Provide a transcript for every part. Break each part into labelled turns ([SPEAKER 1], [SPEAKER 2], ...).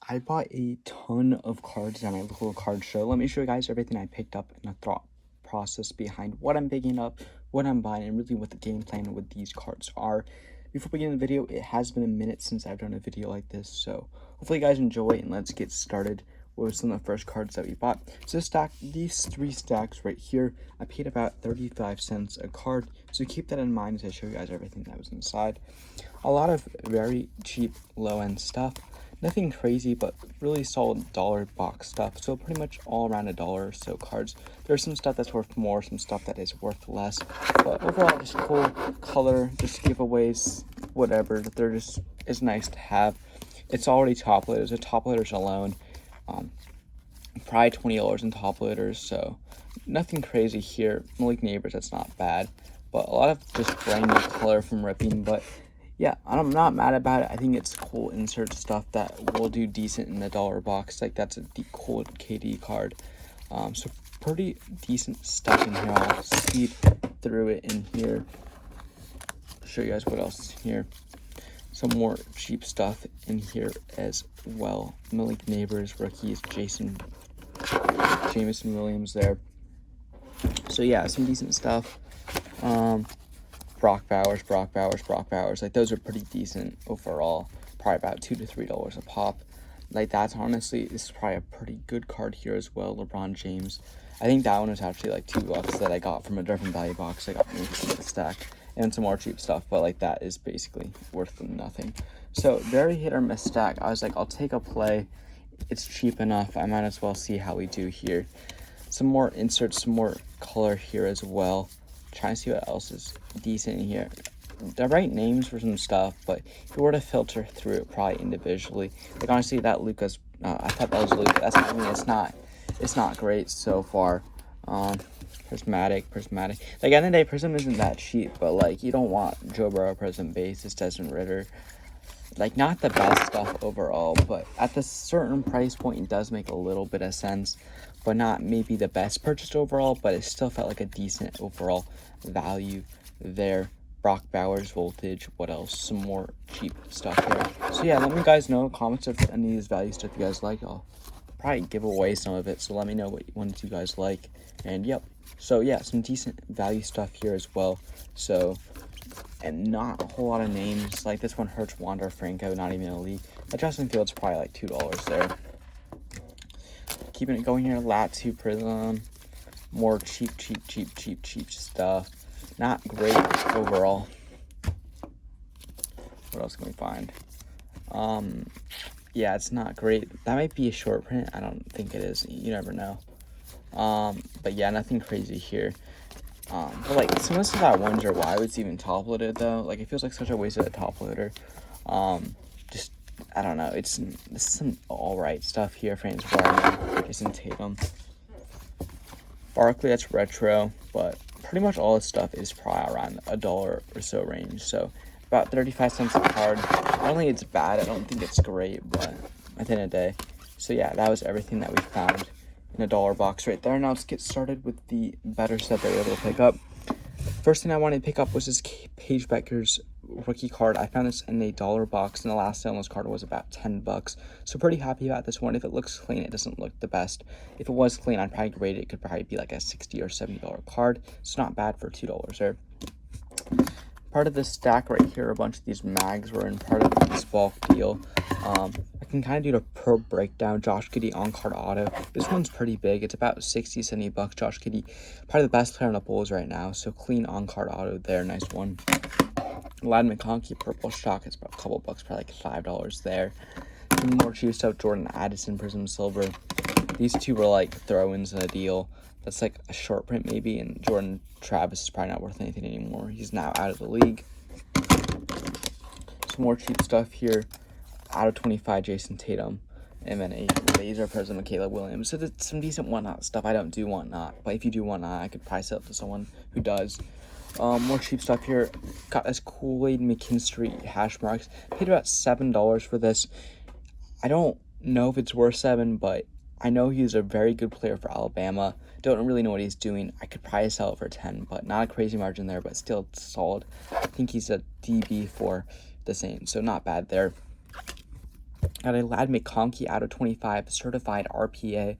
[SPEAKER 1] I bought a ton of cards at my local card show. Let me show you guys everything I picked up and the thought process behind what I'm picking up, what I'm buying, and really what the game plan with these cards are. Before we begin the video, it has been a minute since I've done a video like this, so hopefully you guys enjoy it, and let's get started with some of the first cards that we bought. So these three stacks right here, I paid about 35 cents a card, so keep that in mind as I show you guys everything that was inside. A lot of very cheap low-end stuff. Nothing crazy, but really solid dollar box stuff. So pretty much all around $1 or so cards. There's some stuff that's worth more, some stuff that is worth less. But overall, just cool color, just giveaways, whatever. They're just, it's nice to have. It's already top loaders. The top loaders alone, probably $20 in top loaders. So nothing crazy here. Malik Neighbors, that's not bad. But a lot of just brand new color from ripping, but yeah, I'm not mad about it. I think it's cool insert stuff that will do decent in the dollar box. Like, that's a cool KD card. So pretty decent stuff in here. I'll speed through it in here. Show you guys what else is here. Some more cheap stuff in here as well. Malik Neighbors, rookies, Jameson Williams there. So yeah, some decent stuff. Brock Bowers, like those are pretty decent overall, probably about $2 to $3 a pop. Like, that's honestly, this is probably a pretty good card here as well. LeBron James, I think that one was actually like $2 that I got from a different value box. I got me from the stack and some more cheap stuff, but like that is basically worth nothing. So very hit or miss stack. I was like, I'll take a play, it's cheap enough, I might as well see how we do here. Some more inserts, some more color here as well. Trying to see what else is decent in here. The right names for some stuff, but if you were to filter through it probably individually, like honestly, that Luka's, I thought that was Luka. That's not, I mean, it's not great so far. Prismatic. Like, at the end of the day, Prism isn't that cheap, but like, you don't want Joe Burrow Prism base. This Desmond Ritter, like, not the best stuff overall, but at the certain price point, it does make a little bit of sense. But not maybe the best purchase overall, but it still felt like a decent overall value there. Brock Bowers, Voltage, what else? Some more cheap stuff there. So yeah, let me guys know in the comments if any of these value stuff you guys like. I'll probably give away some of it, so let me know what ones you guys like. And yep, so yeah, some decent value stuff here as well. So, and not a whole lot of names. Like, this one hurts Wander Franco, not even a league. Justin Fields probably like $2 there. Keeping it going here, Latu Prism, more cheap stuff. Not great overall. What else can we find? Yeah, it's not great. That might be a short print. I don't think it is. You never know. But yeah, nothing crazy here. But like, some of this stuff I wonder why it's even top loaded though. Like, it feels like such a waste of a top loader. Just, I don't know. This is some alright stuff here. Franz Wagner, Jason Tatum, Barkley. That's retro, but pretty much all this stuff is probably around $1 or so range. So about 35 cents a card. I don't think it's bad. I don't think it's great, but at the end of the day. So yeah, that was everything that we found in a dollar box right there. Now let's get started with the better stuff that we were able to pick up. First thing I wanted to pick up was this Paige Bueckers rookie card. I found this in a dollar box, and the last sale on this card was about $10. So pretty happy about this one. If it looks clean, it doesn't look the best. If it was clean, I'd probably grade it. It could probably be like a $60 or $70 card. It's not bad for $2 there. Part of this stack right here, a bunch of these mags were in part of this bulk deal. I can kind of do the pro breakdown. Josh Giddey on-card auto. This one's pretty big. It's about $60-$70. Josh Giddey, probably the best player on the Bulls right now. So clean on-card auto there. Nice one. Lad McConkey purple shock. It's about a couple bucks, probably like $5 there. Some more cheap stuff. Jordan Addison Prism Silver. These two were like throw-ins in a deal. That's like a short print maybe, and Jordan Travis is probably not worth anything anymore. He's now out of the league. Some more cheap stuff here. Out of 25, Jason Tatum. And then a laser prism of Caleb Williams. So that's some decent whatnot stuff. I don't do whatnot, but if you do whatnot, I could probably sell it to someone who does. More cheap stuff here. Got this Kool-Aid McKinstry hash marks. Paid about $7 for this. I don't know if it's worth $7, but I know he's a very good player for Alabama. Don't really know what he's doing. I could probably sell it for 10, but not a crazy margin there, but still solid. I think he's a DB for the Saints, so not bad there. Got a Lad McConkey out of 25, certified RPA.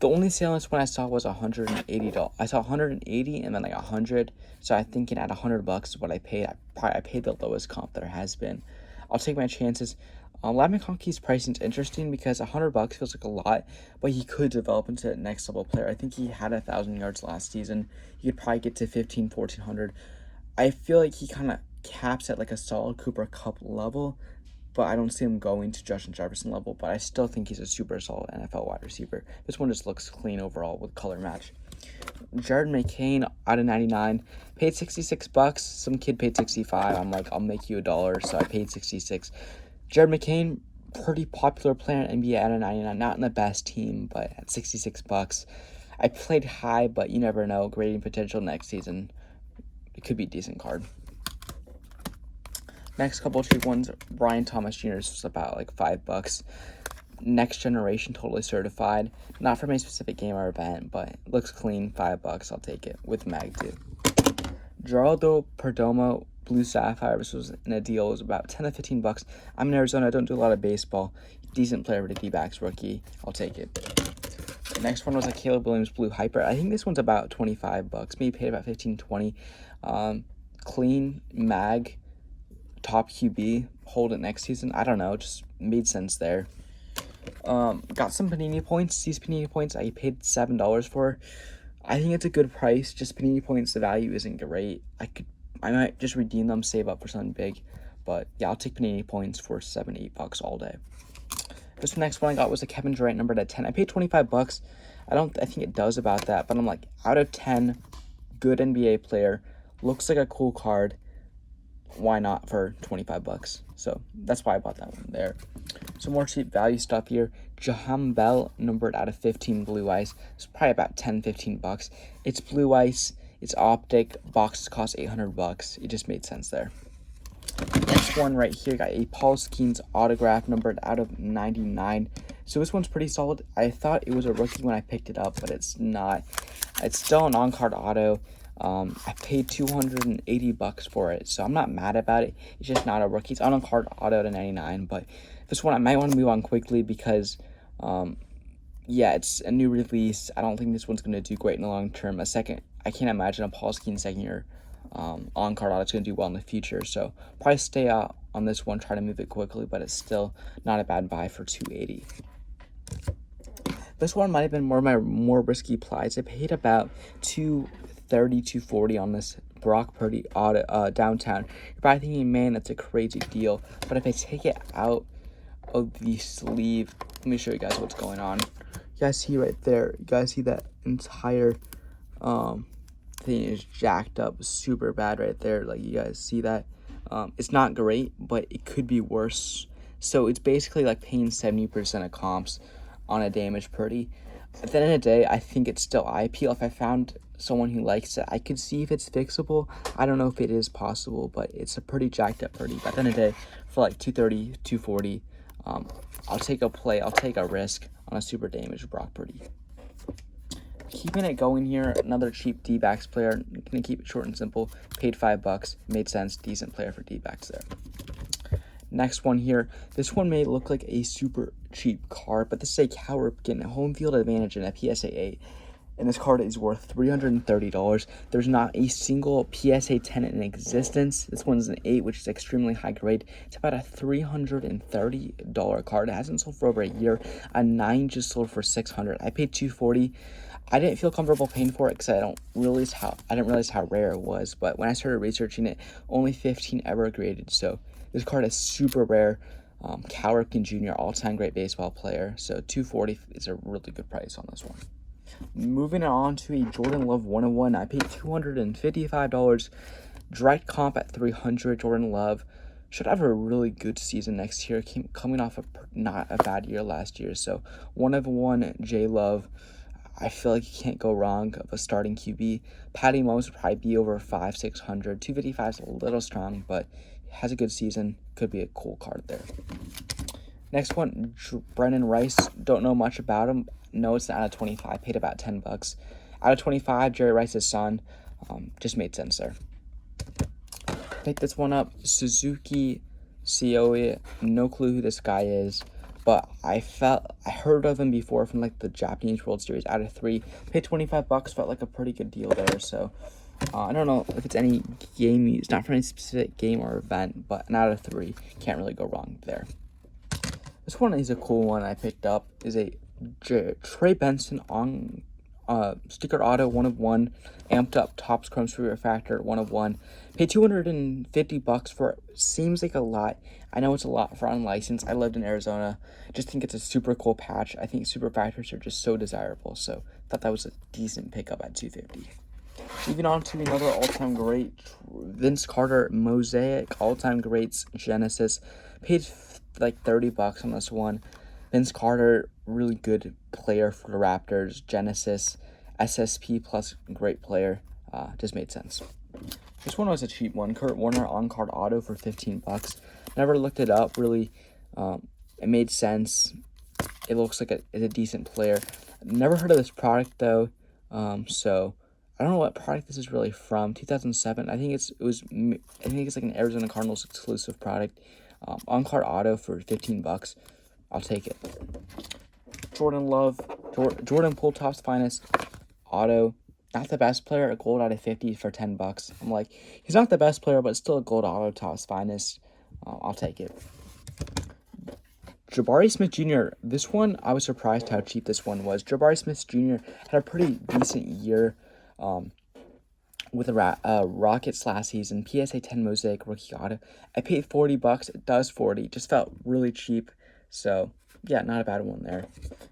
[SPEAKER 1] The only sale on this one I saw was $180. I saw 180 and then like 100. So I think at $100 is what I paid. I paid the lowest comp there has been. I'll take my chances. Lad McConkey's pricing is interesting because $100 feels like a lot, but he could develop into a next level player. I think he had 1,000 yards last season. He could probably get to 1,400. I feel like he kind of caps at like a solid Cooper Kupp level, but I don't see him going to Justin Jefferson level, but I still think he's a super solid NFL wide receiver. This one just looks clean overall with color match. Jared McCain out of 99, paid $66. Some kid paid 65. I'm like, I'll make you $1, so I paid 66. Jared McCain, pretty popular player in NBA out of 99, not in the best team, but at $66. I played high, but you never know. Grading potential next season. It could be a decent card. Next couple cheap ones, Brian Thomas Jr. was about like $5. Next generation, totally certified. Not from a specific game or event, but looks clean. $5, I'll take it with mag too. Geraldo Perdomo, Blue Sapphire. This was in a deal. It was about $10 to $15. I'm in Arizona. I don't do a lot of baseball. Decent player for the D-backs rookie. I'll take it. The next one was a Caleb Williams Blue Hyper. I think this one's about $25. Maybe paid about $15, $20. Clean mag. Top QB, hold it next season. I don't know, just made sense there. Got some Panini points. These Panini points I paid $7 for. I think it's a good price. Just Panini points, the value isn't great. I might just redeem them, save up for something big. But yeah, I'll take Panini points for $7, $8 all day. This next one I got was a Kevin Durant numbered at 10. I paid $25. I think it does about that, but I'm like, out of 10, good NBA player, looks like a cool card. Why not for $25? So that's why I bought that one there. Some more cheap value stuff here. Jaham Bell, numbered out of 15, blue ice. It's probably about $10, $15. It's blue ice. It's optic. Boxes cost $800. It just made sense there. Next one right here, got a Paul Skeens autograph, numbered out of 99. So this one's pretty solid. I thought it was a rookie when I picked it up, but it's not. It's still an on-card auto. I paid $280 for it, so I'm not mad about it. It's just not a rookie. It's on card auto to 99, but this one I might want to move on quickly because, yeah, it's a new release. I don't think this one's going to do great in the long term. I can't imagine a Paul Skeens second year on card auto is going to do well in the future, so probably stay out on this one, try to move it quickly, but it's still not a bad buy for $280. This one might have been more risky plays. I paid about $230, $240 on this Brock Purdy downtown. You're probably thinking, man, that's a crazy deal. But if I take it out of the sleeve, let me show you guys what's going on. You guys see right there, you guys see that entire thing is jacked up super bad right there. Like, you guys see that? It's not great, but it could be worse. So it's basically like paying 70% of comps on a damaged Purdy. At the end of the day, I think it's still eye appeal. If I found someone who likes it, I could see if it's fixable. I don't know if it is possible, but it's a pretty jacked up Purdy. But at the end of the day, for like $230, $240, I'll take a play. I'll take a risk on a super damaged Brock Purdy. Keeping it going here, another cheap D-backs player. I'm gonna keep it short and simple. Paid $5, made sense. Decent player for D-backs there. Next one here. This one may look like a super cheap card, but this is a Cal Ripken home field advantage in a PSA 8. And this card is worth $330. There's not a single PSA 10 in existence. This one's an 8, which is extremely high grade. It's about a $330 card. It hasn't sold for over a year. A 9 just sold for $600. I paid $240. I didn't feel comfortable paying for it because I didn't realize how rare it was. But when I started researching it, only 15 ever graded. So this card is super rare. Cal Ripken Jr., all-time great baseball player. So $240 is a really good price on this one. Moving on to a Jordan Love 101. I paid $255. Direct comp at $300. Jordan Love should have a really good season next year. Coming off not a bad year last year. So 101 J Love. I feel like you can't go wrong of a starting QB. Patty Mahomes would probably be over 500, 600. 255 is a little strong, but has a good season. Could be a cool card there. Next one, Brennan Rice. Don't know much about him. No, it's not out of 25. Paid about $10. Out of 25, Jerry Rice's son. Just made sense there. Pick this one up. Suzuki Sioe, no clue who this guy is, but I heard of him before from like the Japanese World Series. Out of 3, paid $25, felt like a pretty good deal there. So I don't know if it's any game. It's not for any specific game or event, but an out of 3 can't really go wrong there. This one is a cool one I picked up. Is a Trey Benson on sticker auto 1 of 1, amped up Topps Chrome Sphere Refractor 1 of 1. Paid $250 for it. Seems like a lot. I know it's a lot for unlicensed. I lived in Arizona. Just think it's a super cool patch. I think super refractors are just so desirable. So thought that was a decent pickup at $250. Moving on to another all-time great, Vince Carter Mosaic all-time greats Genesis. Paid like $30 on this one. Vince Carter, really good player for the Raptors. Genesis, SSP plus great player. Just made sense. This one was a cheap one. Kurt Warner on-card auto for $15. Never looked it up. Really, it made sense. It looks like it's a decent player. Never heard of this product though. So I don't know what product this is really from. 2007. I think it's like an Arizona Cardinals exclusive product. On-card auto for $15. I'll take it. Jordan Love, Jordan Poole Topps Finest auto. Not the best player, a gold out of 50 for $10. I'm like, he's not the best player, but still a gold auto Topps Finest. I'll take it. Jabari Smith Jr. This one, I was surprised how cheap this one was. Jabari Smith Jr. had a pretty decent year with the Rockets last season. PSA 10 Mosaic rookie auto. I paid $40. It does 40. Just felt really cheap. So, yeah, not a bad one there.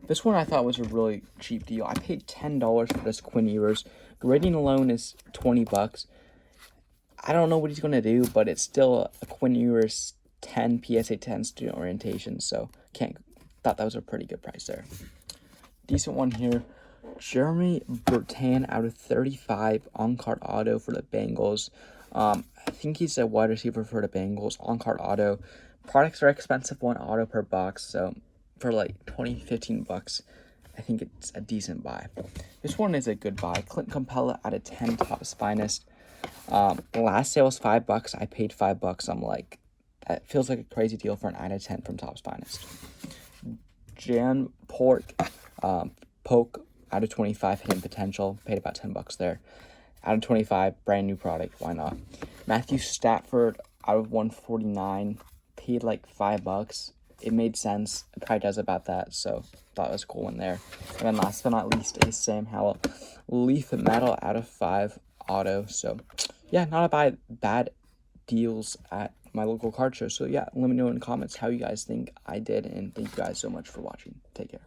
[SPEAKER 1] This one I thought was a really cheap deal. I paid $10 for this Quinn Ewers. Grading alone is $20. I don't know what he's going to do, but it's still a Quinn Ewers 10 PSA 10 student orientation. So, thought that was a pretty good price there. Decent one here. Jeremy Bertan out of 35 on-card auto for the Bengals. I think he's a wide receiver for the Bengals. On-card auto. Products are expensive, 1 auto per box, so for like $15, I think it's a decent buy. This one is a good buy. Clint Capella out of 10 Topps Finest. Last sale was $5. I paid $5. I'm like, that feels like a crazy deal for an out of 10 from Topps Finest. Jan Polk out of 25, hidden potential. Paid about $10 there. Out of 25, brand new product. Why not? Matthew Stafford out of 149. Paid like $5. It made sense. It probably does about that, so thought it was a cool one there. And then last but not least is Sam Howell Leaf Metal out of 5 auto. So yeah, not a bad deals at my local card show. So yeah, let me know in the comments how you guys think I did, and thank you guys so much for watching. Take care.